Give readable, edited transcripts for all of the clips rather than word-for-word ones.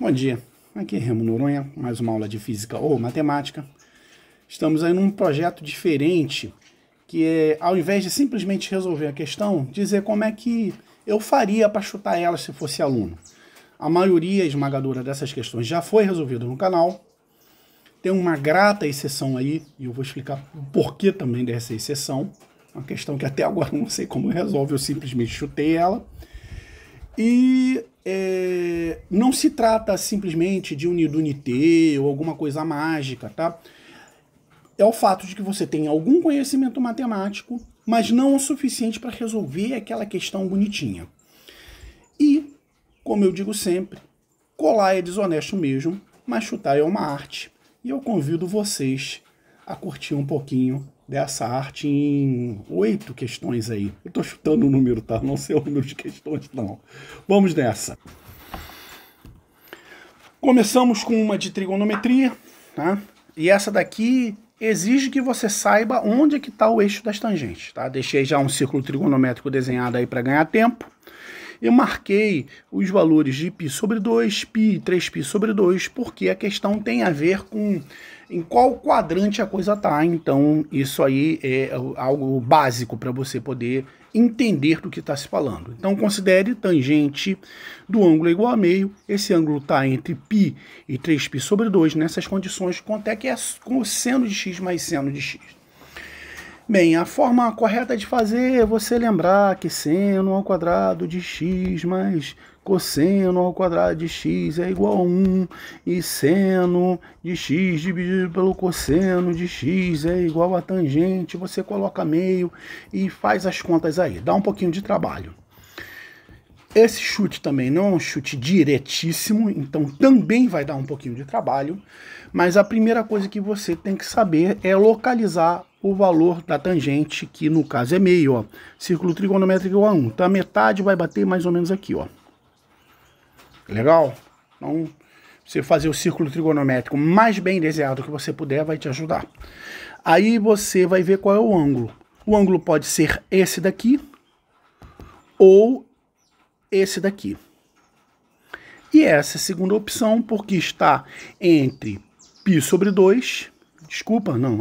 Bom dia, aqui é Remo Noronha, mais uma aula de Física ou Matemática. Estamos aí num projeto diferente, que é, ao invés de simplesmente resolver a questão, dizer como é que eu faria para chutar ela se fosse aluno. A maioria esmagadora dessas questões já foi resolvida no canal. Tem uma grata exceção aí, e eu vou explicar o porquê também dessa exceção. Uma questão que até agora não sei como resolve, eu simplesmente chutei ela. E não se trata simplesmente de unidunité ou alguma coisa mágica, tá? É o fato de que você tem algum conhecimento matemático, mas não o suficiente para resolver aquela questão bonitinha. E, como eu digo sempre, colar é desonesto mesmo, mas chutar é uma arte. E eu convido vocês a curtir um pouquinho dessa arte em 8 questões aí. Eu tô chutando o número, tá? Não sei o número de questões, não. Vamos nessa. Começamos com uma de trigonometria, tá? E essa daqui exige que você saiba onde é que está o eixo das tangentes, tá? Deixei já um círculo trigonométrico desenhado aí para ganhar tempo. Eu marquei os valores de π sobre 2, π e 3π sobre 2, porque a questão tem a ver com em qual quadrante a coisa está. Então, isso aí é algo básico para você poder entender do que está se falando. Então, considere tangente do ângulo igual a meio. Esse ângulo está entre π e 3π sobre 2. Nessas condições, quanto é que é cosseno de x mais seno de x? Bem, a forma correta de fazer é você lembrar que seno ao quadrado de x mais cosseno ao quadrado de x é igual a 1, e seno de x dividido pelo cosseno de x é igual a tangente. Você coloca meio e faz as contas aí, dá um pouquinho de trabalho. Esse chute também não é um chute diretíssimo, então também vai dar um pouquinho de trabalho, mas a primeira coisa que você tem que saber é localizar o valor da tangente, que no caso é meio, ó. Círculo trigonométrico igual a 1. Então a metade vai bater mais ou menos aqui, ó. Legal? Então, você fazer o círculo trigonométrico mais bem desenhado que você puder vai te ajudar. Aí você vai ver qual é o ângulo. O ângulo pode ser esse daqui ou esse daqui. E essa é a segunda opção, porque está entre π sobre 2,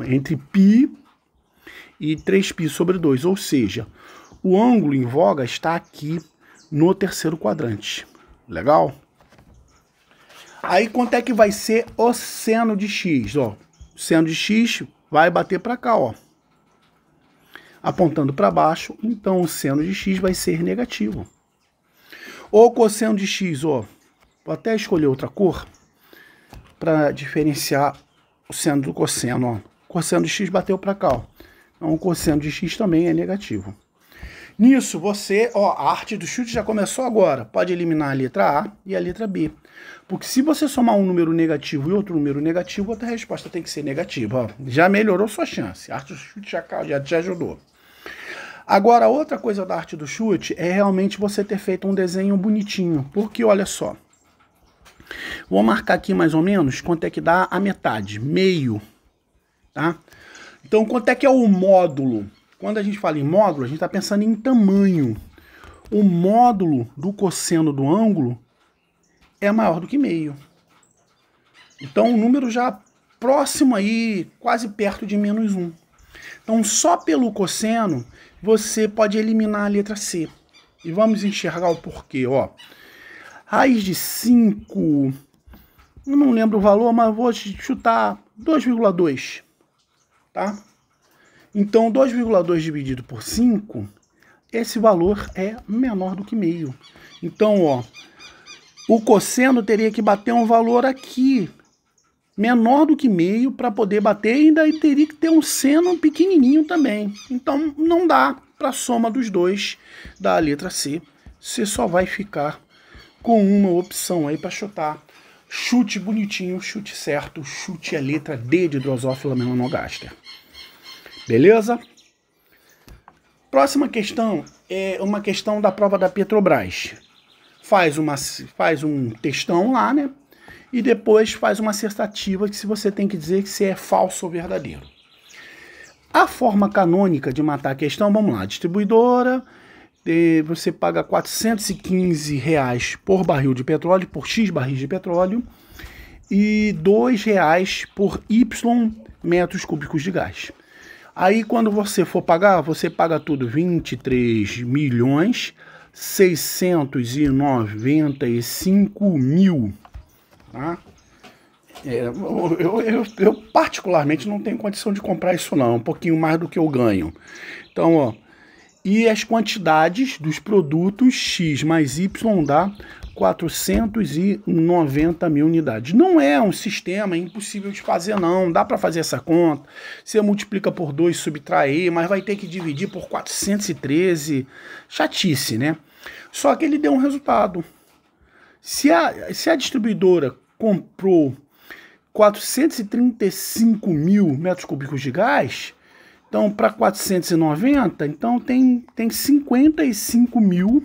entre π e 3π sobre 2, ou seja, o ângulo em voga está aqui no terceiro quadrante. Legal? Aí quanto é que vai ser o seno de x? Ó, o seno de x vai bater para cá, ó, apontando para baixo, então o seno de x vai ser negativo. O cosseno de x, ó, vou até escolher outra cor para diferenciar o seno do cosseno, ó. O cosseno de x bateu para cá, ó. Então o cosseno de x também é negativo. Nisso você, ó, a arte do chute já começou agora. Pode eliminar a letra A e a letra B. Porque se você somar um número negativo e outro número negativo, outra resposta tem que ser negativa, ó. Já melhorou sua chance. A arte do chute já te ajudou. Agora, outra coisa da arte do chute é realmente você ter feito um desenho bonitinho. Porque, olha só, vou marcar aqui mais ou menos quanto é que dá a metade, meio, tá? Então, quanto é que é o módulo? Quando a gente fala em módulo, a gente está pensando em tamanho. O módulo do cosseno do ângulo é maior do que meio. Então, o número já próximo aí, quase perto de menos 1. Então, só pelo cosseno, você pode eliminar a letra C. E vamos enxergar o porquê, ó. Raiz de 5, eu não lembro o valor, mas vou chutar 2,2, tá? Então, 2,2 dividido por 5, esse valor é menor do que meio. Então, ó, o cosseno teria que bater um valor aqui, menor do que meio, para poder bater, e ainda teria que ter um seno pequenininho também. Então, não dá para a soma dos dois da letra C. Você só vai ficar com uma opção aí para chutar. Chute bonitinho, chute certo, chute a letra D de Drosophila melanogaster. Beleza? Próxima questão é uma questão da prova da Petrobras. Faz um textão lá, né? E depois faz uma assertativa que se você tem que dizer que se é falso ou verdadeiro. A forma canônica de matar a questão, vamos lá, distribuidora, você paga R$415 por barril de petróleo, por X barris de petróleo, e R$2 por Y metros cúbicos de gás. Aí quando você for pagar, você paga tudo 23.695.000, tá? Eu particularmente não tenho condição de comprar isso não, um pouquinho mais do que eu ganho. Então, ó, e as quantidades dos produtos X mais Y dá 490.000 unidades. Não é um sistema impossível de fazer não, dá para fazer essa conta. Você multiplica por 2, subtrair, mas vai ter que dividir por 413, chatice, né? Só que ele deu um resultado. Se a distribuidora comprou 435.000 metros cúbicos de gás, então para 490, então tem 55.000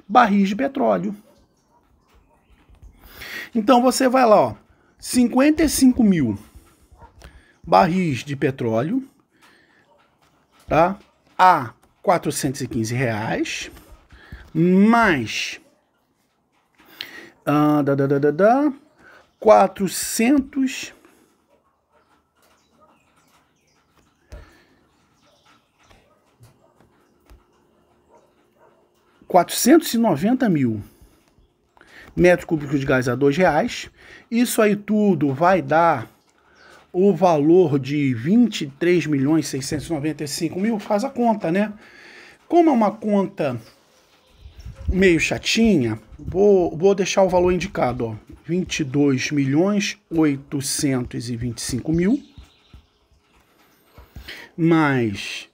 barris de petróleo. Então você vai lá, ó, 55.000 barris de petróleo, tá? A R$415, mais 490.000 metros cúbicos de gás a R$2. Isso aí tudo vai dar o valor de 23.695.000. Faz a conta, né? Como é uma conta meio chatinha, vou deixar o valor indicado, ó, 22.825.000, mas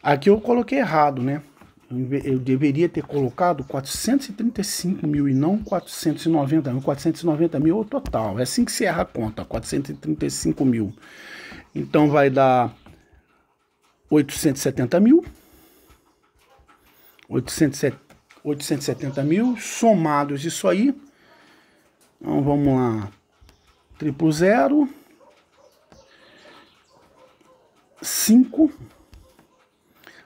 aqui eu coloquei errado, né? Eu deveria ter colocado 435.000 e não 490.000. 490.000 é o total. É assim que se erra a conta, 435.000. Então vai dar 870.000. 870.000 somados isso aí. Então vamos lá. 000, 5,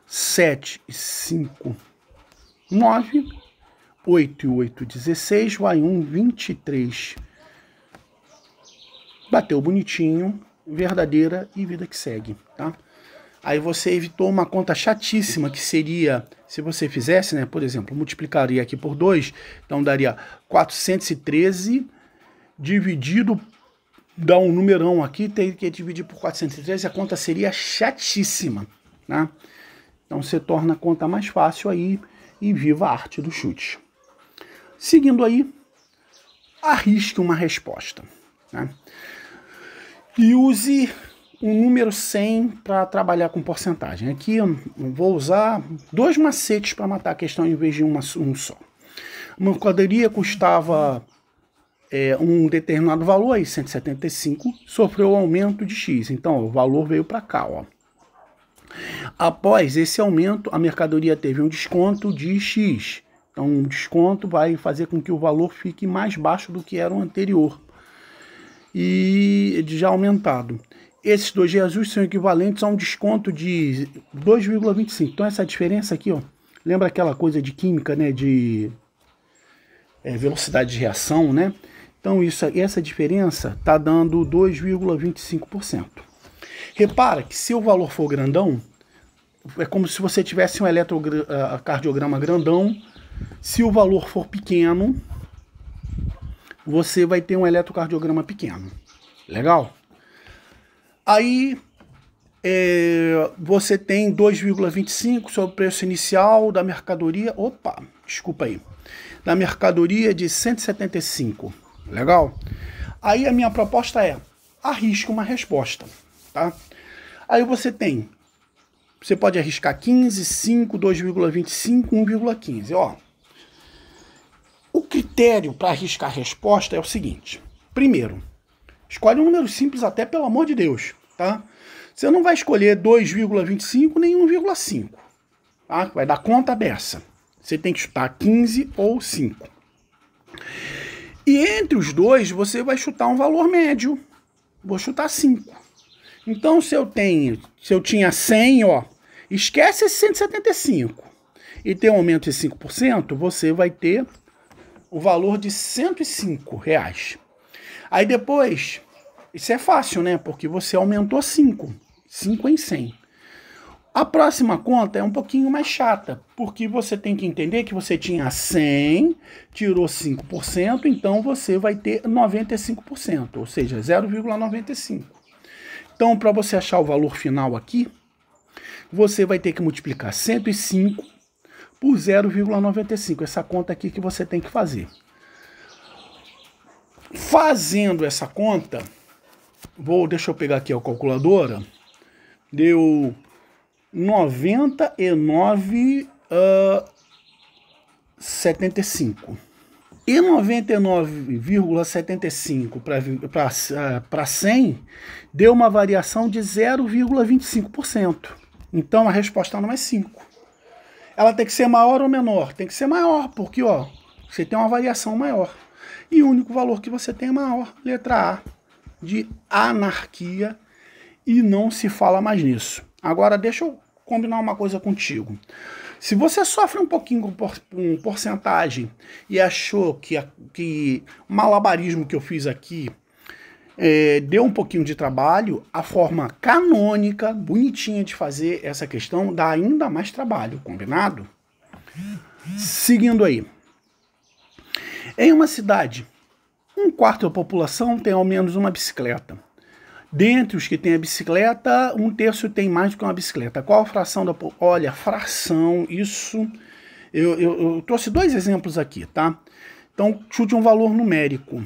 7 e 5, 9, 8 e 8, 16, vai 1, 23. Bateu bonitinho, verdadeira e vida que segue, tá? Aí você evitou uma conta chatíssima, que seria, se você fizesse, né, por exemplo, multiplicaria aqui por 2, então daria 413 dividido, dá um numerão aqui, tem que dividir por 413, a conta seria chatíssima, né? Então você torna a conta mais fácil aí e viva a arte do chute. Seguindo aí, arrisque uma resposta, né? E use um número 100 para trabalhar com porcentagem. Aqui eu vou usar 2 macetes para matar a questão em vez de um só. Uma mercadoria custava um determinado valor, aí 175, sofreu aumento de X. Então ó, o valor veio para cá, ó. Após esse aumento, a mercadoria teve um desconto de X. Então, um desconto vai fazer com que o valor fique mais baixo do que era o anterior. E já aumentado. Esses dois reajustes são equivalentes a um desconto de 2,25. Então, essa diferença aqui, ó, lembra aquela coisa de química, né? De velocidade de reação, né? Então, essa diferença está dando 2,25%. Repara que se o valor for grandão, é como se você tivesse um eletrocardiograma grandão. Se o valor for pequeno, você vai ter um eletrocardiograma pequeno. Legal? Aí, você tem 2,25 sobre o preço inicial da mercadoria. Opa, desculpa aí. Da mercadoria de 175. Legal? Aí a minha proposta é, arrisque uma resposta. Tá? Aí você pode arriscar 15, 5, 2,25, 1,15. Ó, o critério para arriscar a resposta é o seguinte. Primeiro, escolhe um número simples até, pelo amor de Deus. Tá? Você não vai escolher 2,25 nem 1,5. Tá? Vai dar conta dessa. Você tem que chutar 15 ou 5. E entre os dois, você vai chutar um valor médio. Vou chutar 5. Então, se eu tinha 100, ó, Esquece esse 175 e tem um aumento de 5%, você vai ter o valor de R$105. Aí depois, isso é fácil, né? Porque você aumentou 5 em 100. A próxima conta é um pouquinho mais chata, porque você tem que entender que você tinha 100, tirou 5%, então você vai ter 95%, ou seja, 0,95. Então, para você achar o valor final aqui, você vai ter que multiplicar 105 por 0,95. Essa conta aqui que você tem que fazer. Fazendo essa conta, deixa eu pegar aqui a calculadora, deu 99,75. E 99,75 para 100 deu uma variação de 0,25%. Então a resposta não é 5. Ela tem que ser maior ou menor? Tem que ser maior, porque ó, você tem uma variação maior. E o único valor que você tem é maior, letra A, de anarquia, e não se fala mais nisso. Agora deixa eu combinar uma coisa contigo. Se você sofre um pouquinho com porcentagem e achou que o malabarismo que eu fiz aqui deu um pouquinho de trabalho, a forma canônica, bonitinha de fazer essa questão dá ainda mais trabalho, combinado? Seguindo aí. Em uma cidade, 1/4 da população tem ao menos uma bicicleta. Dentre os que têm a bicicleta, 1/3 tem mais do que uma bicicleta. Qual a fração da... Olha, fração, isso... Eu trouxe 2 exemplos aqui, tá? Então, chute um valor numérico.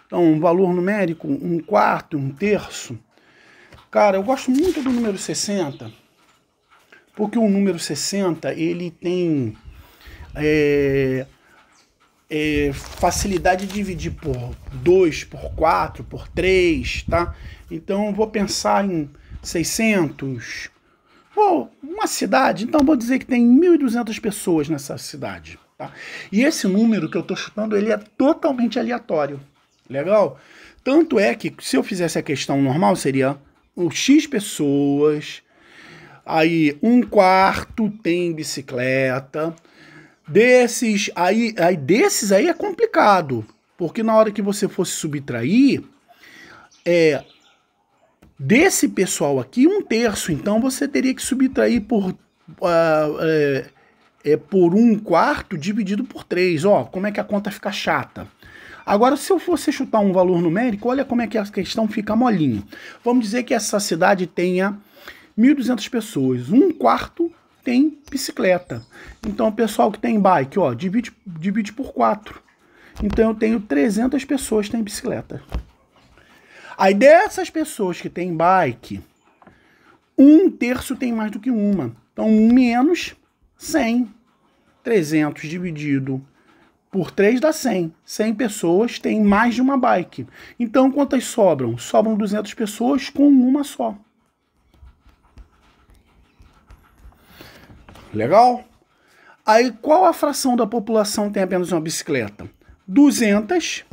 Então, um valor numérico, 1/4, 1/3. Cara, eu gosto muito do número 60, porque o número 60, ele tem facilidade de dividir por 2, por 4, por 3, tá? Então, eu vou pensar em 600. Uma cidade, então vou dizer que tem 1.200 pessoas nessa cidade, tá? E esse número que eu estou chutando, ele é totalmente aleatório. Legal? Tanto é que se eu fizesse a questão normal, seria o X pessoas, aí 1/4 tem bicicleta. Desses aí é complicado, porque na hora que você fosse subtrair, desse pessoal aqui, 1/3, então você teria que subtrair por 1/4 dividido por 3. Ó, como é que a conta fica chata. Agora, se eu fosse chutar um valor numérico, olha como é que a questão fica molinha. Vamos dizer que essa cidade tenha 1.200 pessoas, 1/4 tem bicicleta. Então, o pessoal que tem bike, ó, divide por 4. Então, eu tenho 300 pessoas que têm bicicleta. Aí, dessas pessoas que têm bike, 1/3 tem mais do que uma. Então, menos 100. 300 dividido por 3 dá 100. 100 pessoas têm mais de uma bike. Então, quantas sobram? Sobram 200 pessoas com uma só. Legal? Aí, qual a fração da população tem apenas uma bicicleta? 200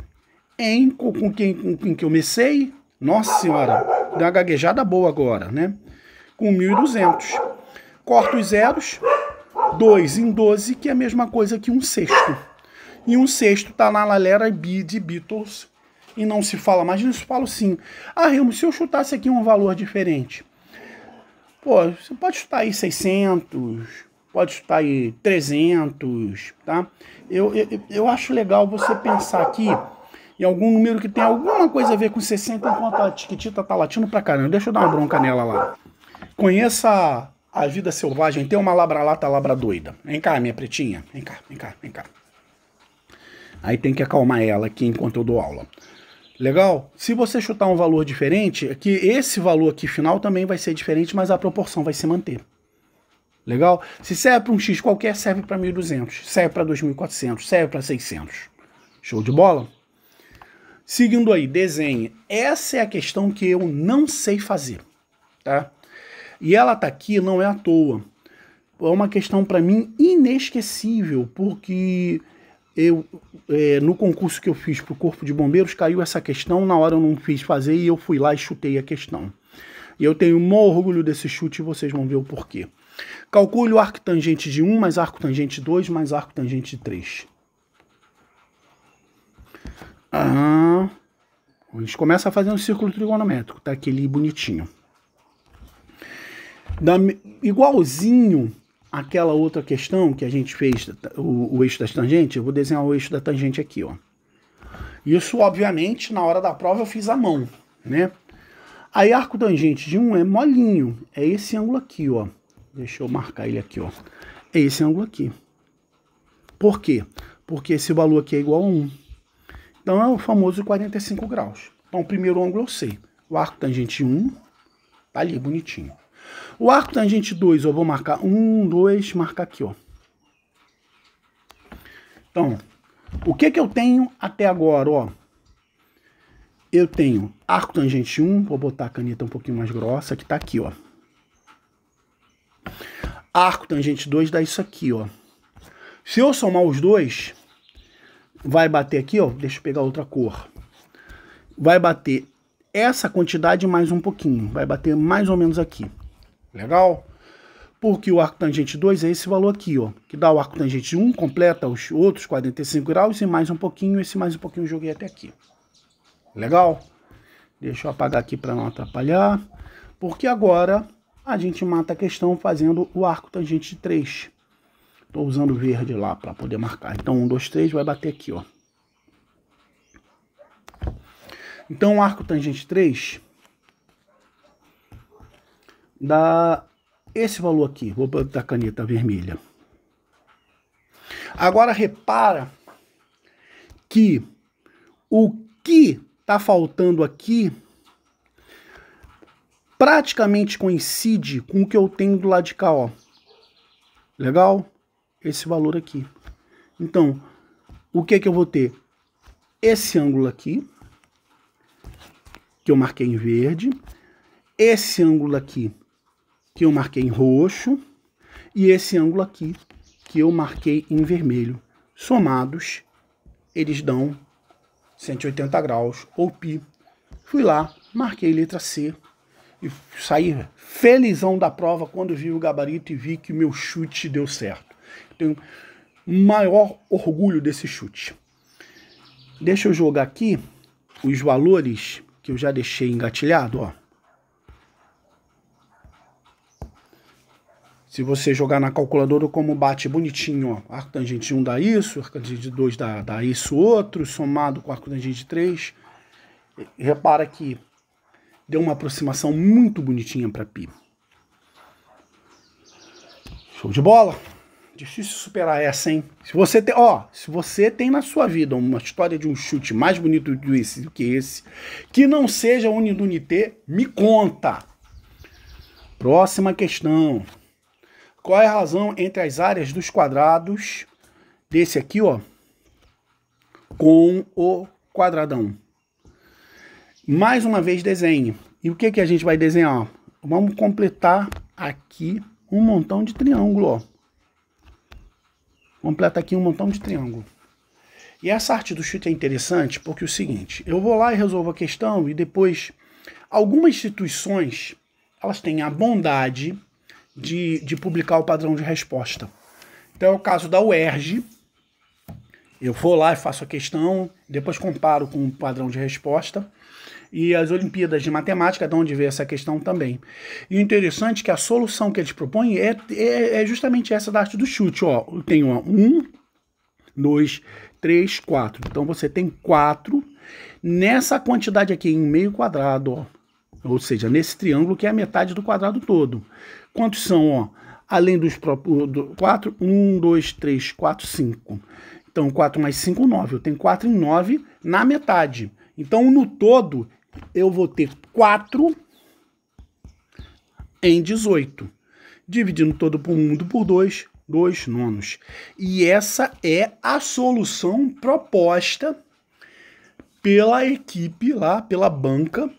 com quem que eu comecei. Nossa senhora, deu uma gaguejada boa agora, né? Com 1.200. Corto os zeros. 2 em 12, que é a mesma coisa que 1/6. E 1/6 está na galera de Beatles. E não se fala mais nisso, falo sim. Ah, Remo, se eu chutasse aqui um valor diferente. Pô, você pode chutar aí 600, pode chutar aí 300, tá? Eu acho legal você pensar aqui em algum número que tem alguma coisa a ver com 60, enquanto a Tiquitita tá latindo pra caramba. Deixa eu dar uma bronca nela lá. Conheça a vida selvagem, tem uma labra-lata labra-doida. Vem cá, minha pretinha. Vem cá, vem cá, vem cá. Aí tem que acalmar ela aqui enquanto eu dou aula. Legal? Se você chutar um valor diferente, que esse valor aqui final também vai ser diferente, mas a proporção vai se manter. Legal? Se serve para um X qualquer, serve para 1.200, serve para 2.400, serve para 600. Show de bola? Seguindo aí, desenhe. Essa é a questão que eu não sei fazer, tá? E ela tá aqui não é à toa. É uma questão para mim inesquecível, porque no concurso que eu fiz para o Corpo de Bombeiros caiu essa questão, na hora eu não fiz fazer e eu fui lá e chutei a questão. E eu tenho um orgulho desse chute e vocês vão ver o porquê. Calcule o arco tangente de 1 mais arco tangente de 2 mais arco tangente de 3. A gente começa a fazer um círculo trigonométrico, tá aquele bonitinho. Igualzinho àquela outra questão que a gente fez, o eixo das tangentes, eu vou desenhar o eixo da tangente aqui, ó. Isso, obviamente, na hora da prova eu fiz à mão, né? Aí, arco tangente de 1 é molinho, é esse ângulo aqui, ó. Deixa eu marcar ele aqui, ó. É esse ângulo aqui. Por quê? Porque esse valor aqui é igual a 1. Então, é o famoso 45 graus. Então, o primeiro ângulo eu sei. O arco tangente 1, tá ali, bonitinho. O arco tangente 2, eu vou marcar 1, 2, marcar aqui, ó. Então, o que eu tenho até agora, ó? Eu tenho arco tangente 1, vou botar a caneta um pouquinho mais grossa, que tá aqui, ó. Arco tangente 2 dá isso aqui, ó. Se eu somar os dois, vai bater aqui, ó. Deixa eu pegar outra cor. Vai bater essa quantidade mais um pouquinho. Vai bater mais ou menos aqui. Legal? Porque o arco tangente 2 é esse valor aqui, ó. Que dá o arco tangente 1, completa os outros 45 graus e mais um pouquinho. Esse mais um pouquinho eu joguei até aqui. Legal? Deixa eu apagar aqui para não atrapalhar. Porque agora a gente mata a questão fazendo o arco tangente 3. Estou usando o verde lá para poder marcar. Então, 1, 2, 3 vai bater aqui, ó. Então, o arco tangente 3 dá esse valor aqui. Vou botar a caneta vermelha. Agora, repara que o que está faltando aqui praticamente coincide com o que eu tenho do lado de cá, ó. Legal? Esse valor aqui. Então, o que eu vou ter? Esse ângulo aqui, que eu marquei em verde. Esse ângulo aqui, que eu marquei em roxo. E esse ângulo aqui, que eu marquei em vermelho. Somados, eles dão 180 graus, ou π. Fui lá, marquei letra C. E saí felizão da prova quando vi o gabarito e vi que o meu chute deu certo. Tenho maior orgulho desse chute. Deixa eu jogar aqui os valores que eu já deixei engatilhado, ó. Se você jogar na calculadora, como bate bonitinho, ó. Arco tangente 1 dá isso, arco tangente 2 dá isso outro, somado com arco tangente 3. Repara que deu uma aproximação muito bonitinha para π. Show de bola! Difícil superar essa, hein? Se você tem na sua vida uma história de um chute mais bonito do que esse, que não seja Unidunité, me conta. Próxima questão. Qual é a razão entre as áreas dos quadrados desse aqui, ó, com o quadradão? Mais uma vez desenhe. E o que a gente vai desenhar? Vamos completar aqui um montão de triângulo, ó. Completa aqui um montão de triângulo. E essa arte do chute é interessante porque é o seguinte, eu vou lá e resolvo a questão e depois algumas instituições, elas têm a bondade de publicar o padrão de resposta. Então é o caso da UERJ. Eu vou lá e faço a questão, depois comparo com o padrão de resposta. E as Olimpíadas de Matemática, de onde veio essa questão também. E o interessante é que a solução que eles propõem é justamente essa da arte do chute. Ó, eu tenho 1, 2, 3, 4. Então você tem 4 nessa quantidade aqui, em meio quadrado, ó. Ou seja, nesse triângulo que é a metade do quadrado todo. Quantos são, ó? Além dos próprios 4, 1, 2, 3, 4, 5. Então 4 mais 5, 9. Eu tenho 4 em 9 na metade. Então no todo eu vou ter 4 em 18. Dividindo todo por mundo por 2, 2 nonos. E essa é a solução proposta pela equipe lá, pela banca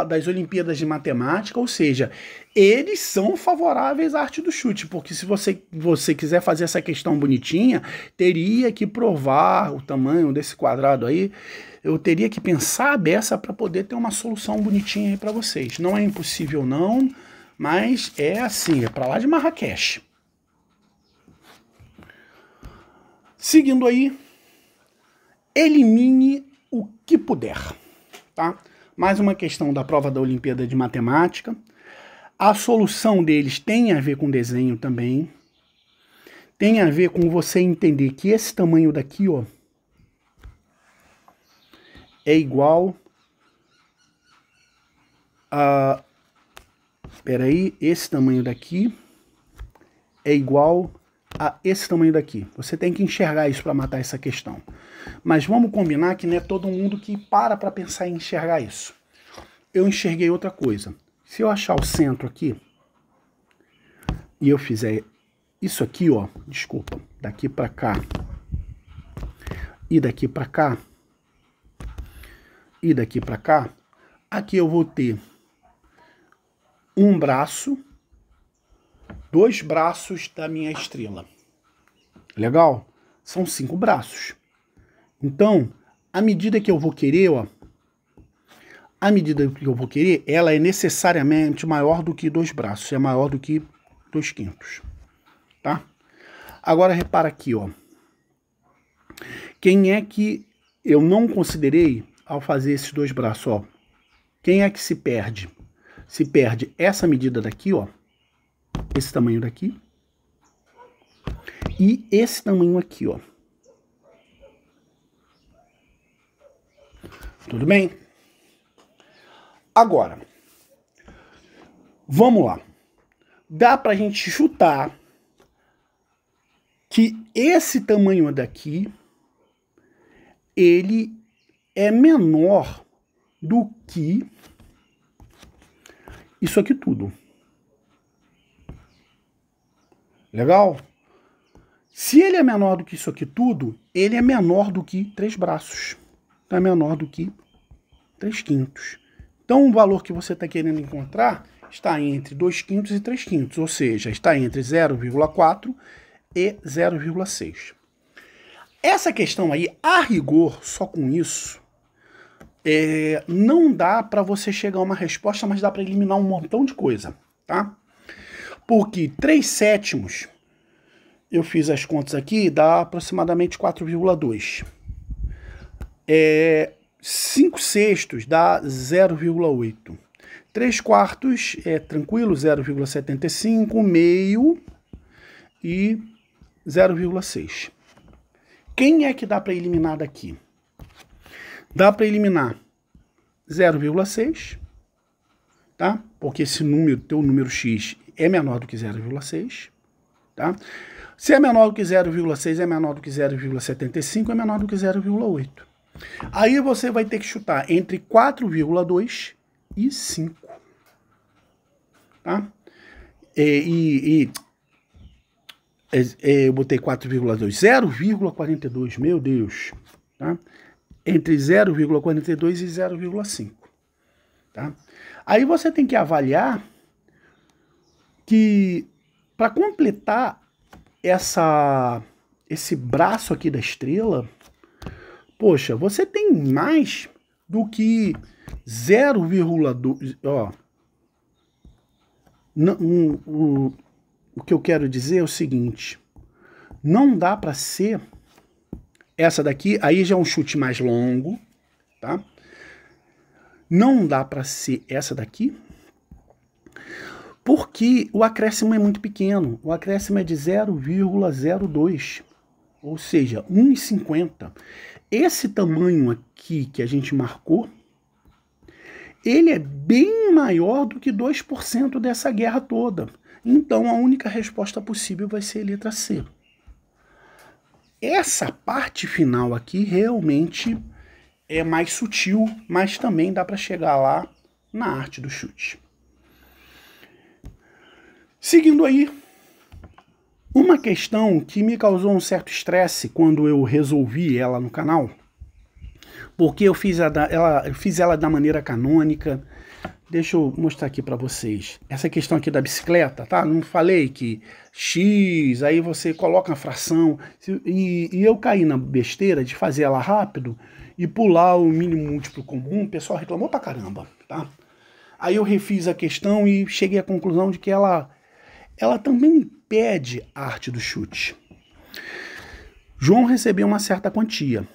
das Olimpíadas de Matemática, ou seja, eles são favoráveis à arte do chute, porque se você quiser fazer essa questão bonitinha, teria que provar o tamanho desse quadrado aí, eu teria que pensar a beça para poder ter uma solução bonitinha aí para vocês. Não é impossível não, Mas é assim, é para lá de Marrakech. Seguindo aí, elimine o que puder, tá? Mais uma questão da prova da Olimpíada de Matemática. A solução deles tem a ver com desenho também. Tem a ver com você entender que esse tamanho daqui, ó, é igual a... Peraí, esse tamanho daqui é igual a esse tamanho daqui. Você tem que enxergar isso para matar essa questão. Mas vamos combinar que não é todo mundo que para pensar em enxergar isso. Eu enxerguei outra coisa. Se eu achar o centro aqui e eu fizer isso aqui, ó, desculpa, daqui para cá e daqui para cá e daqui para cá, aqui eu vou ter um braço, dois braços da minha estrela. Legal? São 5 braços. Então, a medida que eu vou querer, ó, a medida que eu vou querer, ela é necessariamente maior do que 2 braços, é maior do que 2/5, tá? Agora repara aqui, ó. Quem é que eu não considerei ao fazer esses 2 braços, ó? Quem é que se perde? Se perde essa medida daqui, ó, esse tamanho daqui, e esse tamanho aqui, ó. Tudo bem? Agora, vamos lá. Dá pra gente chutar que esse tamanho daqui, ele é menor do que isso aqui tudo. Legal? Se ele é menor do que isso aqui tudo, ele é menor do que 3 braços. Então é menor do que 3/5. Então o valor que você está querendo encontrar está entre 2/5 e 3/5, ou seja, está entre 0,4 e 0,6. Essa questão aí, a rigor, só com isso, não dá para você chegar a uma resposta, mas dá para eliminar um montão de coisa, tá? Porque 3/7, eu fiz as contas aqui, dá aproximadamente 4,2. 5/6 dá 0,8. 3/4 é tranquilo, 0,75, meio e 0,6. Quem é que dá para eliminar daqui? Dá para eliminar 0,6, tá? Porque esse número, teu número x, é menor do que 0,6, tá? Se é menor do que 0,6, é menor do que 0,75, é menor do que 0,8. Aí você vai ter que chutar entre 4,2 e 5. Tá? Eu botei 4,2, 0,42, meu Deus. Tá? Entre 0,42 e 0,5. Tá? Aí você tem que avaliar que para completar esse braço aqui da estrela, poxa, você tem mais do que 0,2, ó. O que eu quero dizer é o seguinte, não dá para ser essa daqui, aí já é um chute mais longo, tá? Não dá para ser essa daqui, porque o acréscimo é muito pequeno, o acréscimo é de 0,02, ou seja, 1,50. Esse tamanho aqui que a gente marcou, ele é bem maior do que 2% dessa guerra toda. Então, a única resposta possível vai ser a letra C. Essa parte final aqui realmente é mais sutil, mas também dá para chegar lá na arte do chute. Seguindo aí, uma questão que me causou um certo estresse quando eu resolvi ela no canal, porque eu fiz ela da maneira canônica. Deixa eu mostrar aqui para vocês. Essa questão aqui da bicicleta, tá? Não falei que X, aí você coloca a fração, e eu caí na besteira de fazer ela rápido e pular o mínimo múltiplo comum. O pessoal reclamou pra caramba, tá? Aí eu refiz a questão e cheguei à conclusão de que ela também impede a arte do chute. João recebeu uma certa quantia.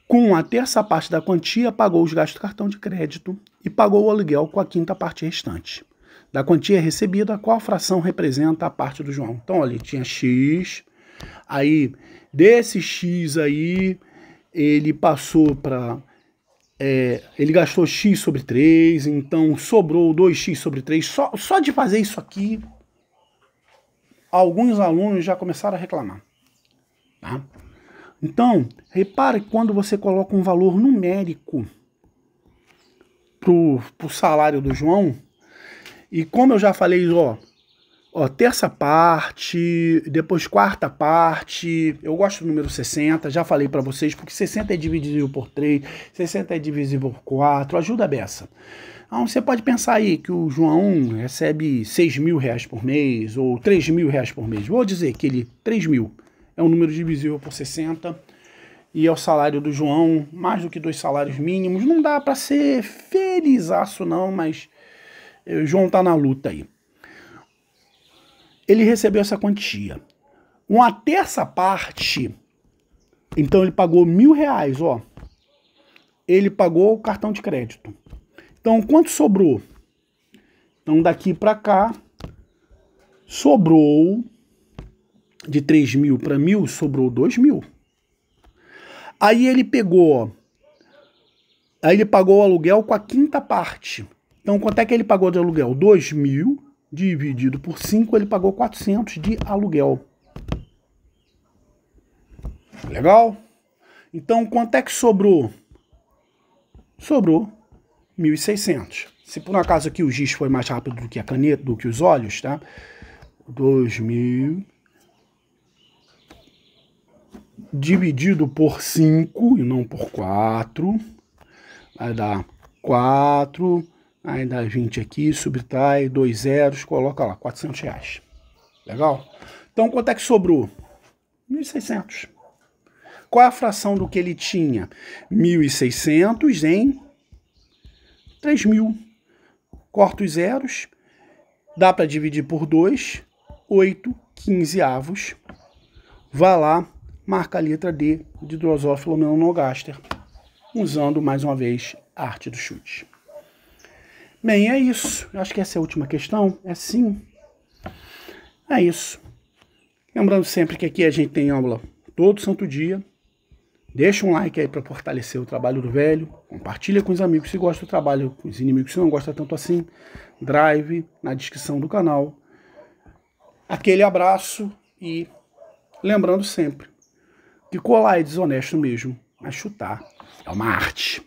Com a terça parte da quantia, pagou os gastos do cartão de crédito e pagou o aluguel com a quinta parte restante. Da quantia recebida, qual fração representa a parte do João? Então, olha, tinha X, aí desse X aí, ele passou para... ele gastou X sobre 3, então sobrou 2X sobre 3. Só de fazer isso aqui, alguns alunos já começaram a reclamar. Tá? Então, repare que quando você coloca um valor numérico pro salário do João, e como eu já falei, terça parte, depois quarta parte, eu gosto do número 60, já falei para vocês, porque 60 é divisível por 3, 60 é divisível por 4, ajuda a beça. Então, você pode pensar aí que o João recebe 6 mil reais por mês, ou 3 mil reais por mês. Vou dizer que ele, 3 mil, é um número divisível por 60, e é o salário do João, mais do que 2 salários mínimos. Não dá para ser felizaço não, mas o João tá na luta aí. Ele recebeu essa quantia. Uma terça parte, então ele pagou R$1.000, ó. Ele pagou o cartão de crédito. Então, quanto sobrou? Então, daqui para cá, sobrou de 3 mil para 1.000, sobrou 2 mil. Aí ele pegou, aí ele pagou o aluguel com a quinta parte. Então, quanto é que ele pagou de aluguel? 2 mil dividido por 5, ele pagou 400 de aluguel. Legal? Então, quanto é que sobrou? Sobrou 1.600. Se por um acaso aqui o giz foi mais rápido do que a caneta, do que os olhos, tá? 2.000 dividido por 5 e não por 4. Vai dar 4. Aí dá 20 aqui, subtrai, 2 zeros, coloca lá, R$400. Legal? Então, quanto é que sobrou? 1.600. Qual é a fração do que ele tinha? 1.600 em 3.000. Corta os zeros, dá para dividir por 2, 8 quinzeavos. Vá lá, marca a letra D de Drosophila melanogaster, usando mais uma vez a arte do chute. Bem, é isso. Eu acho que essa é a última questão. É sim. É isso. Lembrando sempre que aqui a gente tem aula todo santo dia. Deixa um like aí para fortalecer o trabalho do velho. Compartilha com os amigos se gosta do trabalho, com os inimigos se não gosta tanto assim. Drive na descrição do canal. Aquele abraço e lembrando sempre que colar é desonesto mesmo, mas chutar é uma arte.